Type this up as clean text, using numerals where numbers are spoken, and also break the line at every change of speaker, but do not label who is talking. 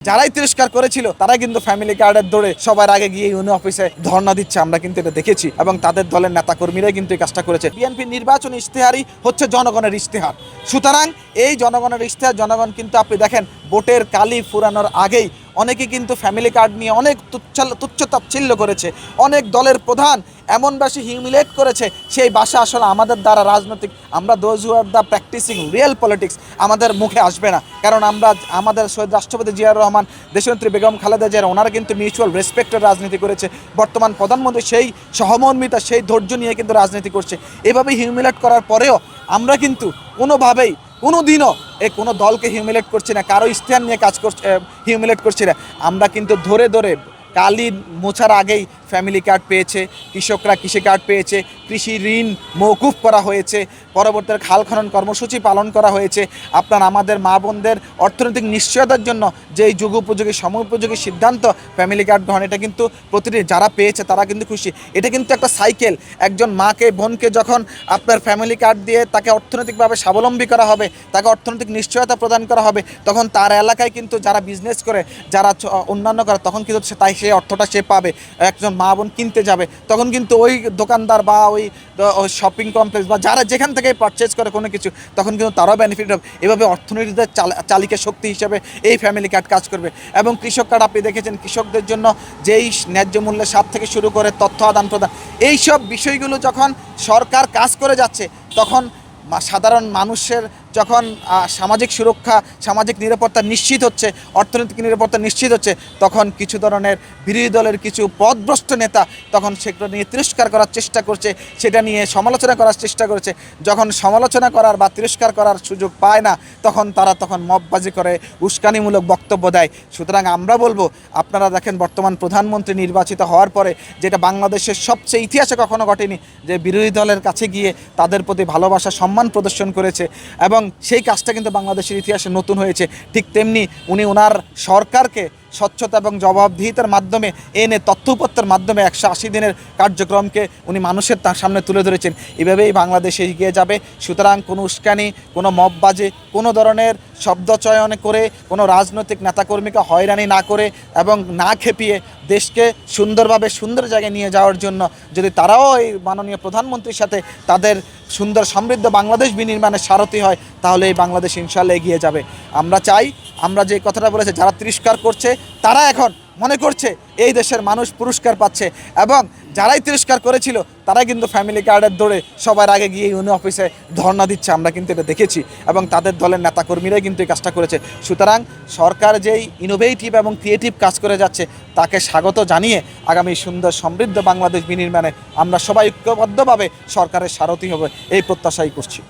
যারাই তিরস্কার করেছিল তারা কিন্তু ফ্যামিলি কার্ডের দৌড়ে সবার আগে গিয়ে ইউনিয়ন অফিসে ধর্ণা দিচ্ছে। আমরা কিন্তু এটা দেখেছি এবং তাদের দলের নেতাকর্মীরাই কিন্তু এই কাজটা করেছে। বিএনপির নির্বাচনী ইশতেহারই হচ্ছে জনগণের ইশতেহার। সুতরাং এই জনগণের ইশতেহার জনগণ কিন্তু আপনি দেখেন ভোটের কালি ফুরানোর আগেই অনেকে কিন্তু ফ্যামিলি কার্ড নিয়ে অনেক তুচ্ছ-তাচ্ছিল্য করেছে। অনেক দলের প্রধান এমন বেশি হিউমিলেট করেছে, সেই ভাষা আসলে আমাদের দ্বারা রাজনৈতিক আমরা those who are the practicing real politics আমাদের মুখে আসবে না। কারণ আমরা আমাদের শহীদ রাষ্ট্রপতি জিয়াউর রহমান, দেশনেত্রী বেগম খালেদা জিয়া ওনারা কিন্তু মিউচুয়াল রেসপেক্টের রাজনীতি করেছে। বর্তমান প্রধানমন্ত্রী সেই সহমর্মিতা সেই ধৈর্য নিয়ে কিন্তু রাজনীতি করছে। এভাবেই হিউমিলেট করার পরেও আমরা কিন্তু কোনোভাবেই কোনোদিনও কোনো দলকে হিউমিলেট করছি না, কারো ইশতেহার নিয়ে কাজ করছে হিউমিলেট করছি না। আমরা কিন্তু ধরে ধরে কালি মোছার আগেই ফ্যামিলি কার্ড পেয়েছে, কৃষকরা কৃষি কার্ড পেয়েছে, কৃষি ঋণ মওকুফ করা হয়েছে, পরবর্তীতে খাল খনন কর্মসূচি পালন করা হয়েছে। আপনার আমাদের মা বোনদের অর্থনৈতিক নিশ্চয়তার জন্য যেই যুগোপযোগী সময়োপযোগী সিদ্ধান্ত ফ্যামিলি কার্ড গ্রহণ, এটা কিন্তু প্রতিটি যারা পেয়েছে তারা কিন্তু খুশি। এটা কিন্তু একটা সাইকেল। একজন মাকে বোনকে যখন আপনার ফ্যামিলি কার্ড দিয়ে তাকে অর্থনৈতিকভাবে স্বাবলম্বী করা হবে, তাকে অর্থনৈতিক নিশ্চয়তা প্রদান করা হবে, তখন তার এলাকায় কিন্তু যারা বিজনেস করে, যারা অন্যান্য করে, তখন কিন্তু তাই সেই অর্থটা সে পাবে। একজন মা বোন কিনতে যাবে তখন কিন্তু ওই দোকানদার বা ওই শপিং কমপ্লেক্স বা যারা যেখান থেকে পারচেজ করে কোনো কিছু, তখন কিন্তু তারাও বেনিফিট হবে। এভাবে অর্থনীতিতে চালিকা শক্তি হিসেবে এই ফ্যামিলি কার্ড কাজ করবে। এবং কৃষক কার্ড আপনি দেখেছেন, কৃষকদের জন্য যেই ন্যায্য মূল্যের স্বাদ থেকে শুরু করে তথ্য আদান প্রদান, এইসব বিষয়গুলো যখন সরকার কাজ করে যাচ্ছে, তখন সাধারণ মানুষের যখন সামাজিক সুরক্ষা সামাজিক নিরাপত্তা নিশ্চিত হচ্ছে, অর্থনৈতিক নিরাপত্তা নিশ্চিত হচ্ছে, তখন কিছু ধরনের বিরোধী দলের কিছু পথভ্রষ্ট নেতা তখন সেগুলো নিয়ে তিরস্কার করার চেষ্টা করছে, সেটা নিয়ে সমালোচনা করার চেষ্টা করছে। যখন সমালোচনা করার বা তিরস্কার করার সুযোগ পায় না, তখন তারা মববাজি করে, উস্কানিমূলক বক্তব্য দেয়। সুতরাং আমরা বলবো, আপনারা দেখেন বর্তমান প্রধানমন্ত্রী নির্বাচিত হওয়ার পরে যেটা বাংলাদেশের সবচেয়ে ইতিহাসে কখনো ঘটেনি, যে বিরোধী দলের কাছে গিয়ে তাদের প্রতি ভালোবাসা সম্মান প্রদর্শন করেছে, এবং সেই কাজটা কিন্তু বাংলাদেশের ইতিহাসে নতুন হয়েছে। ঠিক তেমনি উনি ওনার সরকারকে স্বচ্ছতা এবং জবাবদিহিতার মাধ্যমে এনে তথ্যপত্রের মাধ্যমে 180 দিনের কার্যক্রমকে উনি মানুষের তার সামনে তুলে ধরেছেন। এভাবেই বাংলাদেশে এগিয়ে যাবে। সুতরাং কোনো উস্কানি, কোনো মববাজে, কোনো ধরনের শব্দচয়ন করে, কোনো রাজনৈতিক নেতাকর্মীকে হয়রানি না করে এবং না খেপিয়ে দেশকে সুন্দরভাবে সুন্দর জায়গায় নিয়ে যাওয়ার জন্য যদি তারাও এই মাননীয় প্রধানমন্ত্রীর সাথে তাদের সুন্দর সমৃদ্ধ বাংলাদেশ বিনির্মাণের সারথি হয়, তাহলে এই বাংলাদেশ ইনশাআল্লাহ এগিয়ে যাবে। আমরা চাই, আমরা যে কথাটা বলেছি, যারা তিরস্কার করছে তারা এখন মনে করছে এই দেশের মানুষ পুরস্কার পাচ্ছে, এবং যারাই তিরস্কার করেছিল তারা কিন্তু ফ্যামিলি কার্ডের দৌড়ে সবার আগে গিয়ে ইউনিয়ন অফিসে ধর্ণা দিচ্ছে। আমরা কিন্তু এটা দেখেছি এবং তাদের দলের নেতাকর্মীরাই কিন্তু এই কাজটা করেছে। সুতরাং সরকার যেই ইনোভেটিভ এবং ক্রিয়েটিভ কাজ করে যাচ্ছে, তাকে স্বাগত জানিয়ে আগামী সুন্দর সমৃদ্ধ বাংলাদেশ বিনির্মাণে আমরা সবাই ঐক্যবদ্ধভাবে সরকারের সারথি হবে, এই প্রত্যাশাই করছি।